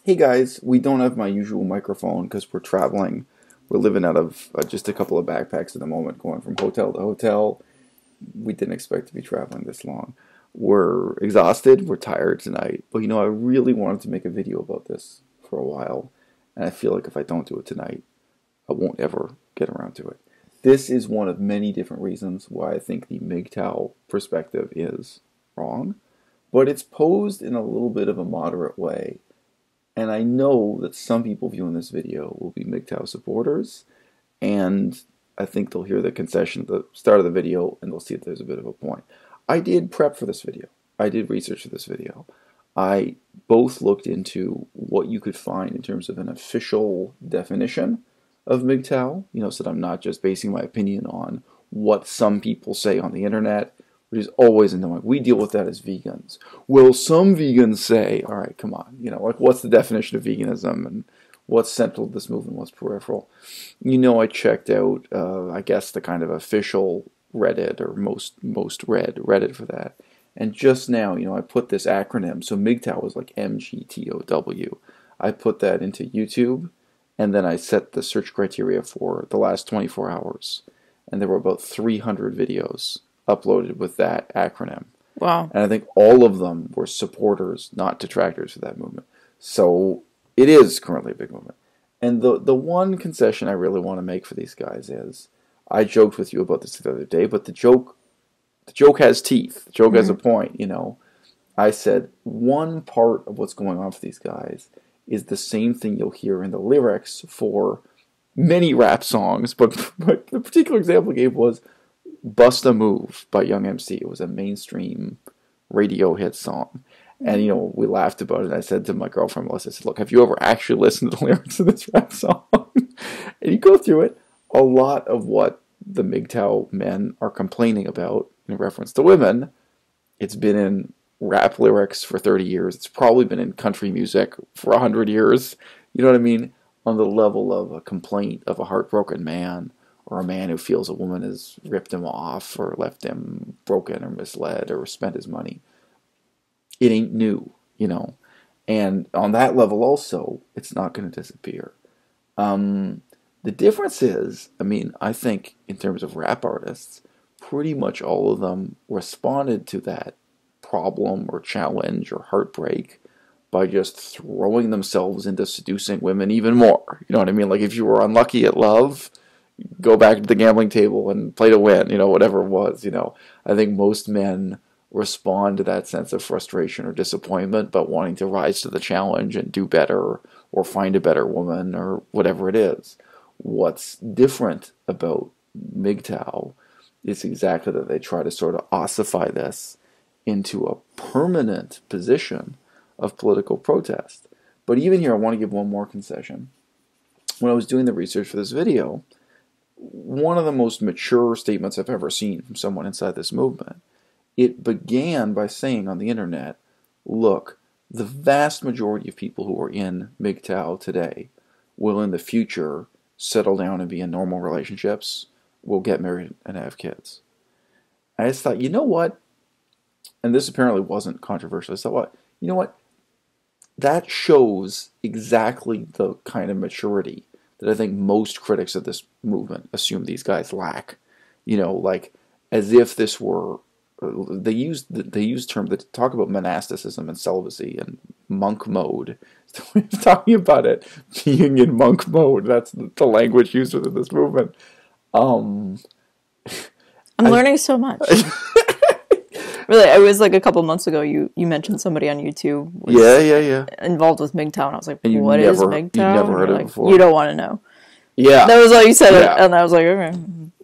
Hey guys, we don't have my usual microphone because we're traveling. We're living out of just a couple of backpacks at the moment, going from hotel to hotel. We didn't expect to be traveling this long. We're exhausted, we're tired tonight, but I really wanted to make a video about this for a while, and I feel like if I don't do it tonight, I won't ever get around to it. This is one of many different reasons why I think the MGTOW perspective is wrong, but it's posed in a little bit of a moderate way. And I know that some people viewing this video will be MGTOW supporters, and I think they'll hear the concession at the start of the video, and they'll see that there's a bit of a point. I did prep for this video. I did research for this video. I both looked into what you could find in terms of an official definition of MGTOW, so that I'm not just basing my opinion on what some people say on the internet, which is always annoying. We deal with that as vegans. Well, some vegans say, all right, come on, what's the definition of veganism and what's central to this movement, what's peripheral? I checked out, I guess, the kind of official Reddit or most read Reddit for that. And just now, I put this acronym, so MGTOW is like MGTOW. I put that into YouTube, and then I set the search criteria for the last 24 hours. And there were about 300 videos uploaded with that acronym. Wow. And I think all of them were supporters, not detractors of that movement. So it is currently a big movement. And the one concession I really want to make for these guys is, I joked with you about this the other day, but the joke has teeth. The joke has a point, I said one part of what's going on for these guys is the same thing you'll hear in the lyrics for many rap songs, but the particular example I gave was Bust a Move by Young MC. It was a mainstream radio hit song. And, we laughed about it. I said to my girlfriend, Melissa, I said, look, have you ever actually listened to the lyrics of this rap song? And you go through it, a lot of what the MGTOW men are complaining about in reference to women, it's been in rap lyrics for 30 years. It's probably been in country music for 100 years. You know what I mean? On the level of a complaint of a heartbroken man, or a man who feels a woman has ripped him off or left him broken or misled or spent his money. It ain't new, And on that level also, it's not going to disappear. The difference is, I think in terms of rap artists, pretty much all of them responded to that problem or challenge or heartbreak by just throwing themselves into seducing women even more. You know what I mean? Like if you were unlucky at love, go back to the gambling table and play to win, whatever it was, I think most men respond to that sense of frustration or disappointment, but wanting to rise to the challenge and do better or find a better woman or whatever it is. What's different about MGTOW is exactly that they try to sort of ossify this into a permanent position of political protest. But even here, I want to give one more concession. When I was doing the research for this video, one of the most mature statements I've ever seen from someone inside this movement, it began by saying on the internet, look, the vast majority of people who are in MGTOW today will in the future settle down and be in normal relationships, will get married and have kids. I just thought, you know what? And this apparently wasn't controversial. I thought, you know what? That shows exactly the kind of maturity that I think most critics of this movement assume these guys lack. Like as if this were, they use terms that talk about monasticism and celibacy and monk mode. Talking about it being in monk mode. That's the language used within this movement. I'm learning so much. Really, I was like a couple months ago, you mentioned somebody on YouTube was involved with MGTOW, and I was like, what is MGTOW? You've never heard it before. You don't want to know. Yeah. That was all you said, and I was like, okay.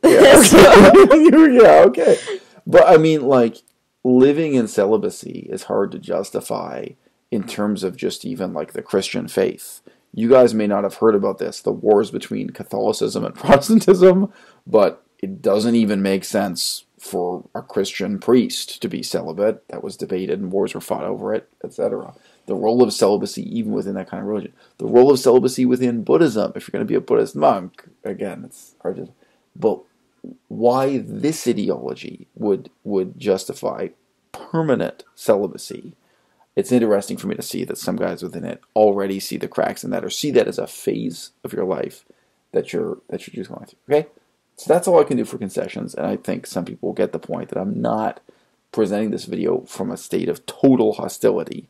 Yeah, okay. But living in celibacy is hard to justify in terms of just even like the Christian faith. You guys may not have heard about this, the wars between Catholicism and Protestantism, but it doesn't even make sense for a Christian priest to be celibate. That was debated and wars were fought over it, etc. The role of celibacy even within that kind of religion. The role of celibacy within Buddhism, if you're going to be a Buddhist monk, again, it's hard to... But why this ideology would justify permanent celibacy it's interesting for me to see that some guys within it already see the cracks in that, or see that as a phase of your life that you're just going through. Okay, so that's all I can do for concessions, and I think some people will get the point that I'm not presenting this video from a state of total hostility,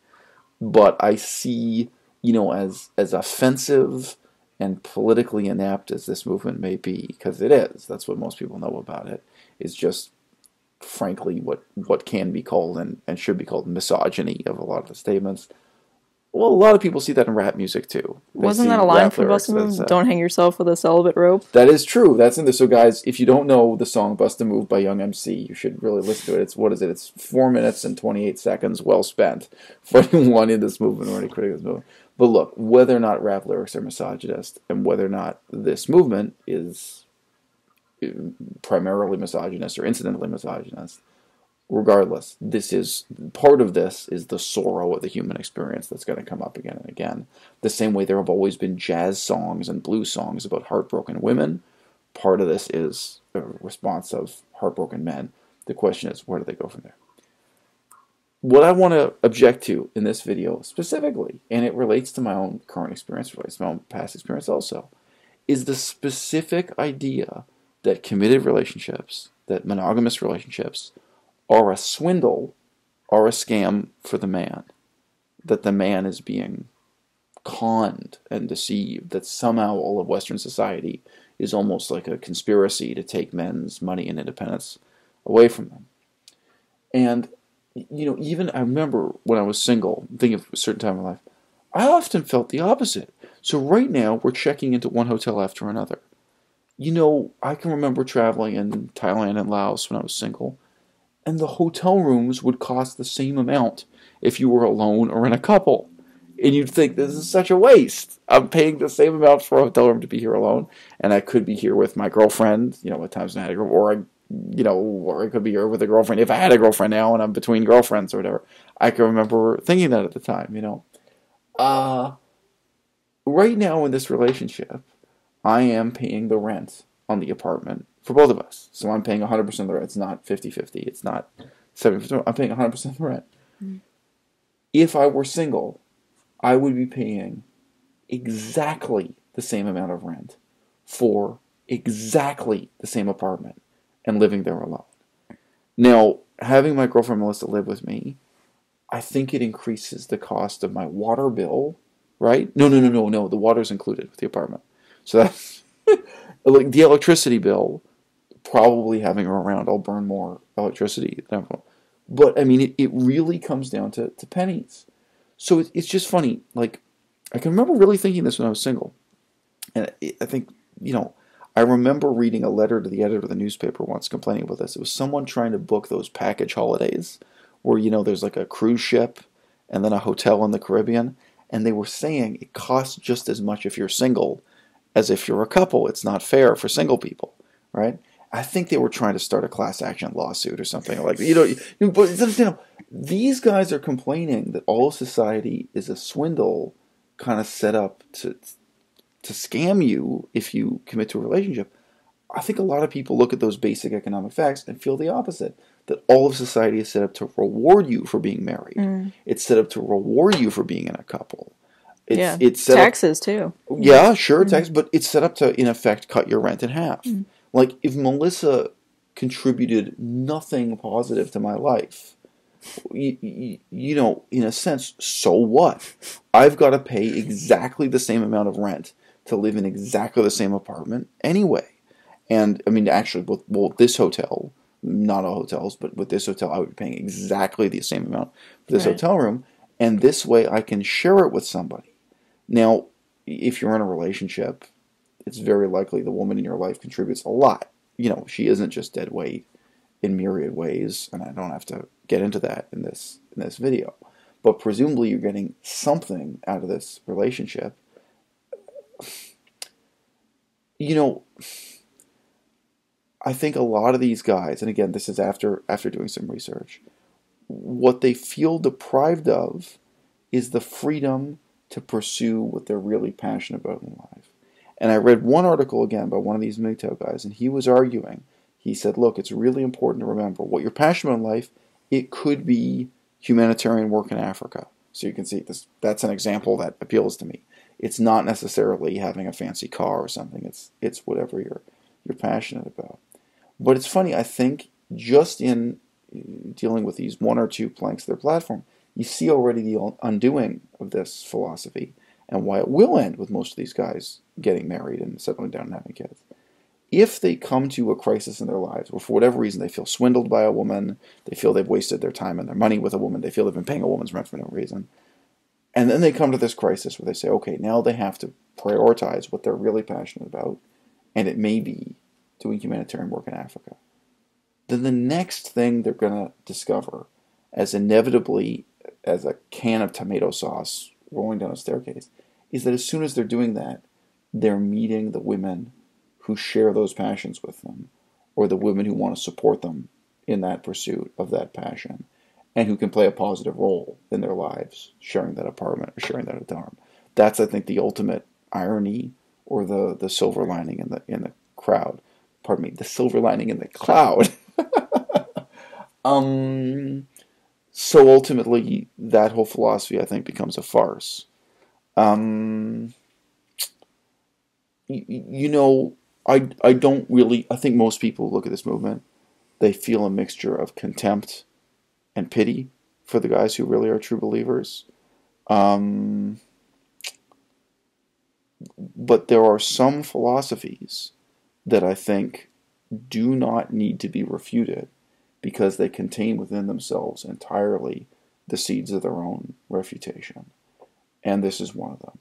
but I see, as offensive and politically inept as this movement may be, because it is, that's what most people know about it, is just frankly what can be called and should be called misogyny of a lot of the statements. Well, a lot of people see that in rap music too. Wasn't that a line from Bust a Move? Don't hang yourself with a celibate rope. That is true. That's in there. So guys, if you don't know the song Bust a Move by Young MC, you should really listen to it. It's 4 minutes and 28 seconds well spent for anyone in this movement or any critic of this movement. But look, whether or not rap lyrics are misogynist, and whether or not this movement is primarily misogynist or incidentally misogynist, regardless, part of this is the sorrow of the human experience that's going to come up again and again. The same way there have always been jazz songs and blues songs about heartbroken women, part of this is a response of heartbroken men. The question is, where do they go from there? What I want to object to in this video specifically, and it relates to my own current experience, relates to my own past experience also, is the specific idea that committed relationships, that monogamous relationships, are a swindle, are a scam for the man. That the man is being conned and deceived. That somehow all of Western society is almost like a conspiracy to take men's money and independence away from them. And, even I remember when I was single, thinking of a certain time in my life, I often felt the opposite. So right now, we're checking into one hotel after another. I can remember traveling in Thailand and Laos when I was single, and the hotel rooms would cost the same amount if you were alone or in a couple. And you'd think, this is such a waste. I'm paying the same amount for a hotel room to be here alone, and I could be here with my girlfriend, at times when I had a girlfriend, or I could be here with a girlfriend if I had a girlfriend now and I'm between girlfriends or whatever. I can remember thinking that at the time, Right now in this relationship, I am paying the rent on the apartment for both of us. So I'm paying 100% of the rent. It's not 50-50. It's not 70%. I'm paying 100% of the rent. Mm. If I were single, I would be paying exactly the same amount of rent for exactly the same apartment and living there alone. Now, having my girlfriend Melissa live with me, I think it increases the cost of my water bill, right? No. The water's included with the apartment. So that's like the electricity bill. Probably having her around, I'll burn more electricity. But I mean, it really comes down to pennies. So it's just funny. Like, I can remember really thinking this when I was single, and I think I remember reading a letter to the editor of the newspaper once complaining about this. It was someone trying to book those package holidays where there's like a cruise ship and then a hotel in the Caribbean, and they were saying it costs just as much if you're single as if you're a couple. It's not fair for single people, right? I think they were trying to start a class action lawsuit or something like that. But these guys are complaining that all of society is a swindle, kind of set up to scam you if you commit to a relationship. I think a lot of people look at those basic economic facts and feel the opposite. That all of society is set up to reward you for being married. Mm. It's set up to reward you for being in a couple. It's set taxes too. Yeah, sure, taxes, but it's set up to, in effect, cut your rent in half. Mm. Like, if Melissa contributed nothing positive to my life, in a sense, so what? I've got to pay exactly the same amount of rent to live in exactly the same apartment anyway. And, I mean, actually, with this hotel, not all hotels, but with this hotel, I would be paying exactly the same amount for this hotel room, and this way I can share it with somebody. Now, if you're in a relationship, it's very likely the woman in your life contributes a lot. She isn't just dead weight in myriad ways, and I don't have to get into that in this video. But presumably you're getting something out of this relationship. I think a lot of these guys, and again, this is after doing some research, what they feel deprived of is the freedom to pursue what they're really passionate about in life. And I read one article again by one of these MGTOW guys, and he was arguing. He said, look, it's really important to remember what you're passionate about in life. It could be humanitarian work in Africa. So you can see this. That's an example that appeals to me. It's not necessarily having a fancy car or something. It's whatever you're passionate about. But it's funny. I think just in dealing with these one or two planks of their platform, you see already the undoing of this philosophy and why it will end with most of these guys getting married and settling down and having kids. If they come to a crisis in their lives, or for whatever reason they feel swindled by a woman, they feel they've wasted their time and their money with a woman, they feel they've been paying a woman's rent for no reason, and then they come to this crisis where they say, okay, now they have to prioritize what they're really passionate about, and it may be doing humanitarian work in Africa. Then the next thing they're going to discover, as inevitably as a can of tomato sauce rolling down a staircase, is that as soon as they're doing that, they're meeting the women who share those passions with them, or the women who want to support them in that pursuit of that passion, and who can play a positive role in their lives, sharing that apartment or sharing that dorm. That's, I think, the ultimate irony, or the silver lining in the crowd. Pardon me, the silver lining in the cloud. So ultimately, that whole philosophy, I think, becomes a farce. I don't really, I think most people look at this movement, they feel a mixture of contempt and pity for the guys who really are true believers. But there are some philosophies that I think do not need to be refuted because they contain within themselves entirely the seeds of their own refutation. And this is one of them.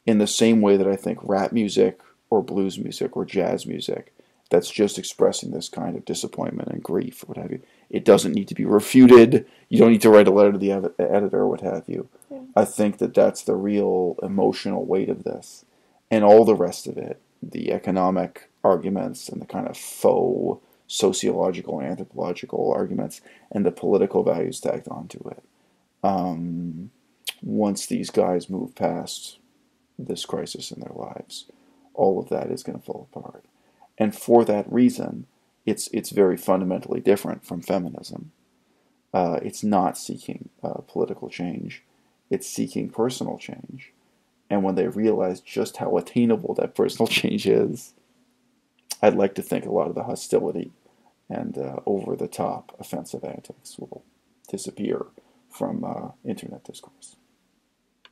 In the same way that I think rap music or blues music or jazz music that's just expressing this kind of disappointment and grief or what have you, it doesn't need to be refuted. You don't need to write a letter to the editor or what have you. Yeah. I think that that's the real emotional weight of this. And all the rest of it, the economic arguments and the kind of faux sociological and anthropological arguments and the political values tagged onto it. Once these guys move past this crisis in their lives, all of that is going to fall apart. And for that reason, it's very fundamentally different from feminism. It's not seeking political change. It's seeking personal change. And when they realize just how attainable that personal change is, I'd like to think a lot of the hostility and over-the-top offensive antics will disappear from internet discourse.